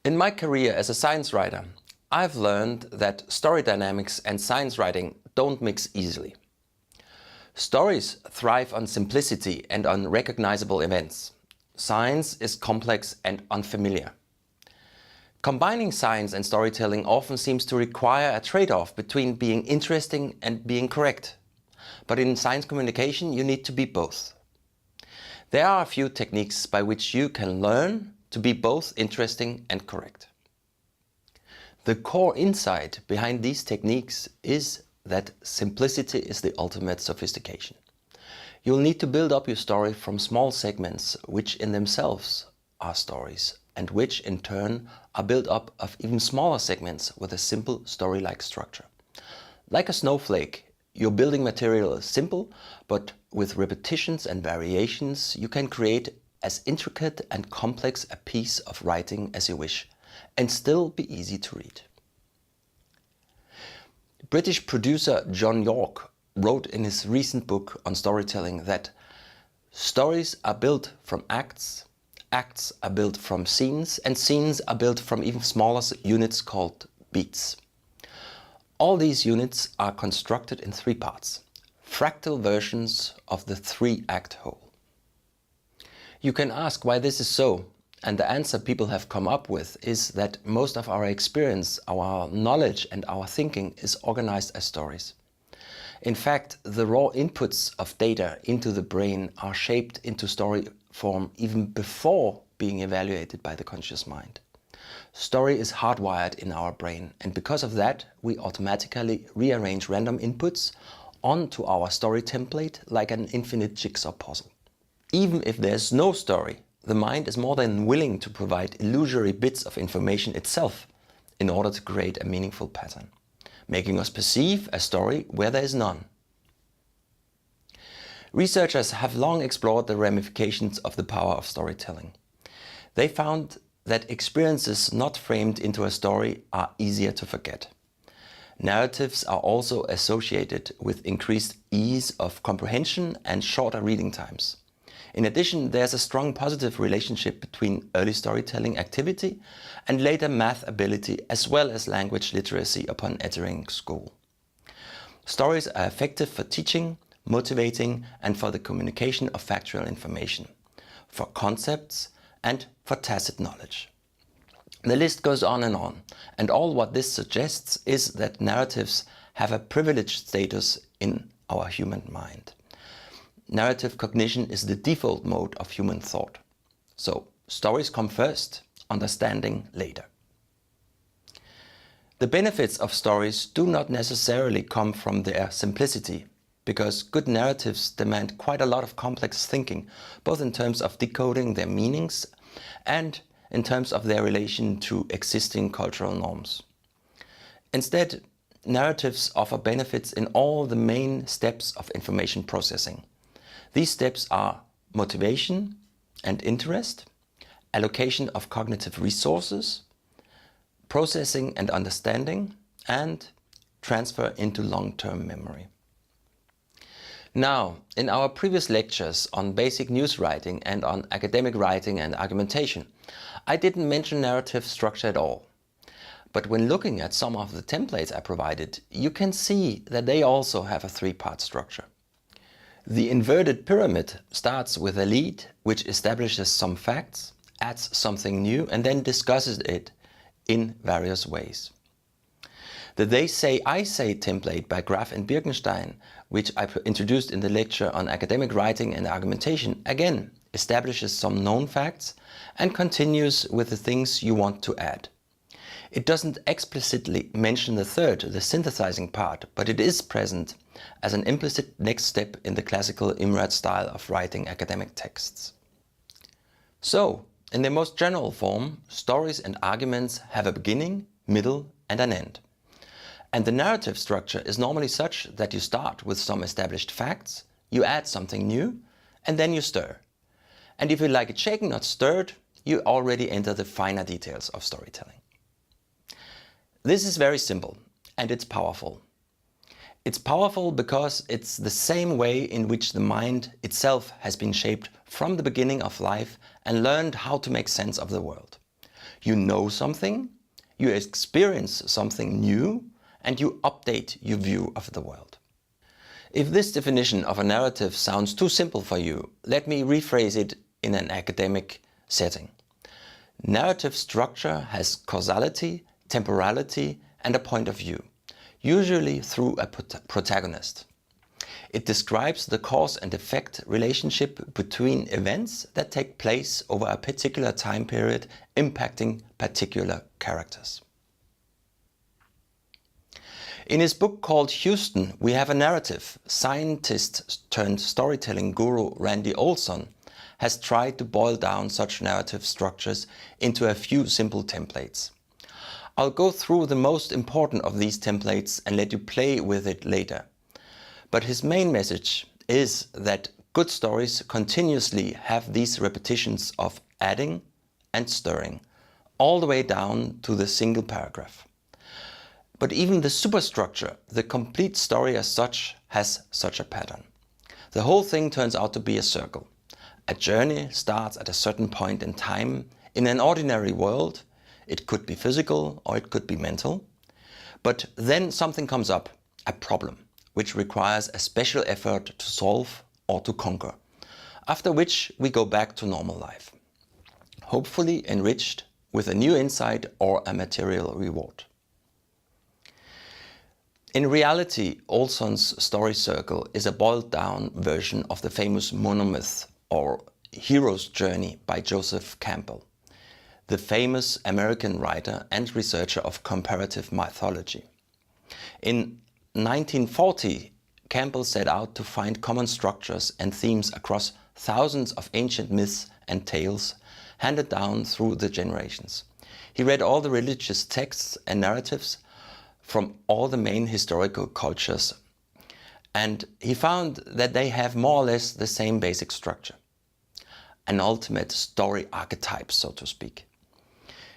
In my career as a science writer, I've learned that story dynamics and science writing don't mix easily. Stories thrive on simplicity and on recognizable events. Science is complex and unfamiliar. Combining science and storytelling often seems to require a trade-off between being interesting and being correct. But in science communication, you need to be both. There are a few techniques by which you can learn to be both interesting and correct. The core insight behind these techniques is that simplicity is the ultimate sophistication. You'll need to build up your story from small segments which in themselves are stories and which in turn are built up of even smaller segments with a simple story-like structure. Like a snowflake, your building material is simple, but with repetitions and variations you can create as intricate and complex a piece of writing as you wish, and still be easy to read. British producer John York wrote in his recent book on storytelling that stories are built from acts, acts are built from scenes, and scenes are built from even smaller units called beats. All these units are constructed in three parts, fractal versions of the three-act whole. You can ask why this is so, and the answer people have come up with is that most of our experience, our knowledge and our thinking is organized as stories. In fact, the raw inputs of data into the brain are shaped into story form even before being evaluated by the conscious mind. Story is hardwired in our brain, and because of that, we automatically rearrange random inputs onto our story template like an infinite jigsaw puzzle. Even if there's no story, the mind is more than willing to provide illusory bits of information itself in order to create a meaningful pattern, making us perceive a story where there is none. Researchers have long explored the ramifications of the power of storytelling. They found that experiences not framed into a story are easier to forget. Narratives are also associated with increased ease of comprehension and shorter reading times. In addition, there's a strong positive relationship between early storytelling activity and later math ability as well as language literacy upon entering school. Stories are effective for teaching, motivating, and for the communication of factual information, for concepts, and for tacit knowledge. The list goes on, and all what this suggests is that narratives have a privileged status in our human mind. Narrative cognition is the default mode of human thought. So, stories come first, understanding later. The benefits of stories do not necessarily come from their simplicity, because good narratives demand quite a lot of complex thinking, both in terms of decoding their meanings and in terms of their relation to existing cultural norms. Instead, narratives offer benefits in all the main steps of information processing. These steps are motivation and interest, allocation of cognitive resources, processing and understanding, and transfer into long-term memory. Now, in our previous lectures on basic news writing and on academic writing and argumentation, I didn't mention narrative structure at all. But when looking at some of the templates I provided, you can see that they also have a three-part structure. The inverted pyramid starts with a lead which establishes some facts, adds something new, and then discusses it in various ways. The They Say, I Say template by Graf and Birkenstein, which I introduced in the lecture on academic writing and argumentation, again establishes some known facts and continues with the things you want to add. It doesn't explicitly mention the third, the synthesizing part, but it is present as an implicit next step in the classical Imrad style of writing academic texts. So, in their most general form, stories and arguments have a beginning, middle, and an end. And the narrative structure is normally such that you start with some established facts, you add something new, and then you stir. And if you like it shaken, not stirred, you already enter the finer details of storytelling. This is very simple, and it's powerful. It's powerful because it's the same way in which the mind itself has been shaped from the beginning of life and learned how to make sense of the world. You know something, you experience something new, and you update your view of the world. If this definition of a narrative sounds too simple for you, let me rephrase it in an academic setting. Narrative structure has causality, temporality, and a point of view, usually through a protagonist. It describes the cause and effect relationship between events that take place over a particular time period, impacting particular characters. In his book called Houston, we have a narrative. Scientist turned storytelling guru Randy Olson has tried to boil down such narrative structures into a few simple templates. I'll go through the most important of these templates and let you play with it later. But his main message is that good stories continuously have these repetitions of adding and stirring, all the way down to the single paragraph. But even the superstructure, the complete story as such, has such a pattern. The whole thing turns out to be a circle. A journey starts at a certain point in time in an ordinary world. It could be physical or it could be mental. But then something comes up, a problem, which requires a special effort to solve or to conquer, after which we go back to normal life, hopefully enriched with a new insight or a material reward. In reality, Olson's story circle is a boiled down version of the famous monomyth or hero's journey by Joseph Campbell, the famous American writer and researcher of comparative mythology. In 1940, Campbell set out to find common structures and themes across thousands of ancient myths and tales handed down through the generations. He read all the religious texts and narratives from all the main historical cultures, and he found that they have more or less the same basic structure, an ultimate story archetype, so to speak.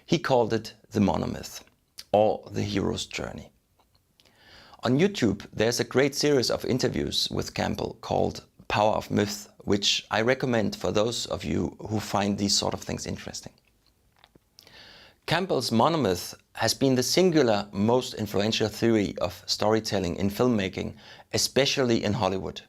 He called it the monomyth, or the hero's journey. On YouTube, there's a great series of interviews with Campbell called Power of Myth, which I recommend for those of you who find these sort of things interesting. Campbell's monomyth has been the singular most influential theory of storytelling in filmmaking, especially in Hollywood.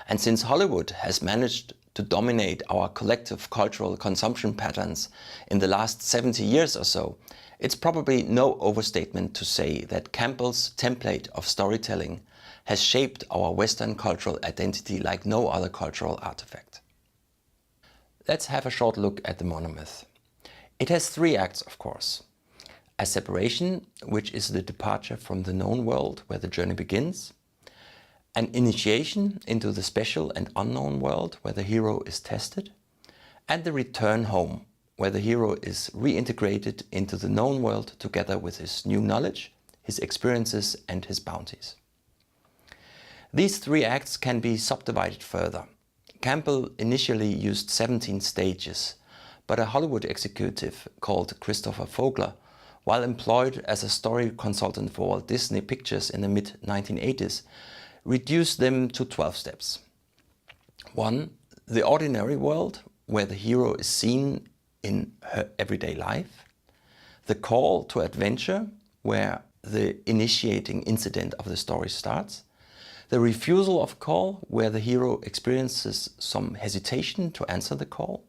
And since Hollywood has managed to dominate our collective cultural consumption patterns in the last 70 years or so, it's probably no overstatement to say that Campbell's template of storytelling has shaped our Western cultural identity like no other cultural artifact. Let's have a short look at the monomyth. It has 3 acts, of course. A separation, which is the departure from the known world where the journey begins. An initiation into the special and unknown world where the hero is tested. And the return home, where the hero is reintegrated into the known world together with his new knowledge, his experiences and his bounties. These 3 acts can be subdivided further. Campbell initially used 17 stages, but a Hollywood executive called Christopher Vogler, while employed as a story consultant for Walt Disney Pictures in the mid-1980s, reduced them to 12 steps. 1. The ordinary world, where the hero is seen in her everyday life. The call to adventure, where the initiating incident of the story starts. The refusal of call, where the hero experiences some hesitation to answer the call.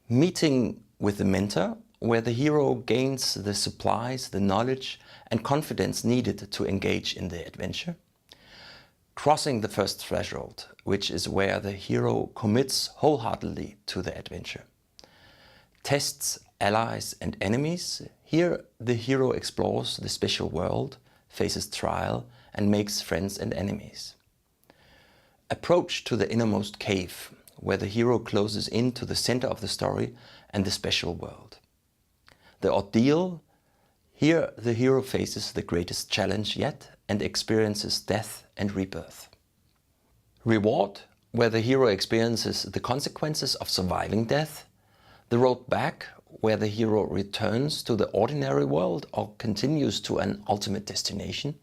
Meeting with the mentor, where the hero gains the supplies, the knowledge and confidence needed to engage in the adventure. Crossing the first threshold, which is where the hero commits wholeheartedly to the adventure. Tests allies and enemies. Here the hero explores the special world, faces trial and makes friends and enemies. Approach to the innermost cave, where the hero closes in to the center of the story and the special world. The ordeal, here the hero faces the greatest challenge yet and experiences death and rebirth. Reward, where the hero experiences the consequences of surviving death. The road back, where the hero returns to the ordinary world or continues to an ultimate destination.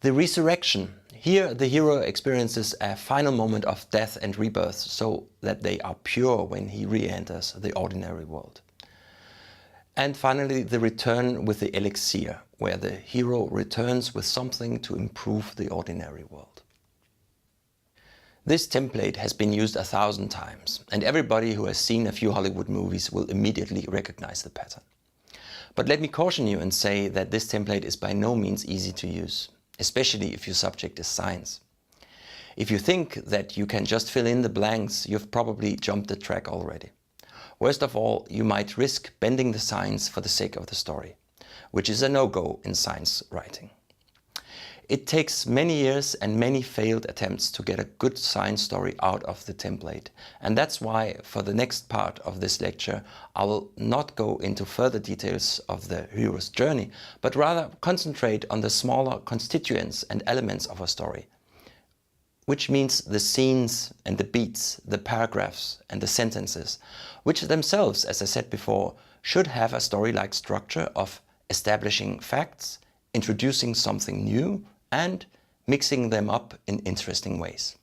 The resurrection. Here the hero experiences a final moment of death and rebirth so that they are pure when he re-enters the ordinary world. And finally, the return with the elixir, where the hero returns with something to improve the ordinary world. This template has been used 1,000 times, and everybody who has seen a few Hollywood movies will immediately recognize the pattern. But let me caution you and say that this template is by no means easy to use, especially if your subject is science. If you think that you can just fill in the blanks, you've probably jumped the track already. Worst of all, you might risk bending the science for the sake of the story, which is a no-go in science writing. It takes many years and many failed attempts to get a good science story out of the template, and that's why for the next part of this lecture I will not go into further details of the hero's journey, but rather concentrate on the smaller constituents and elements of a story, which means the scenes and the beats, the paragraphs and the sentences, which themselves, as I said before, should have a story-like structure of establishing facts, introducing something new, and mixing them up in interesting ways.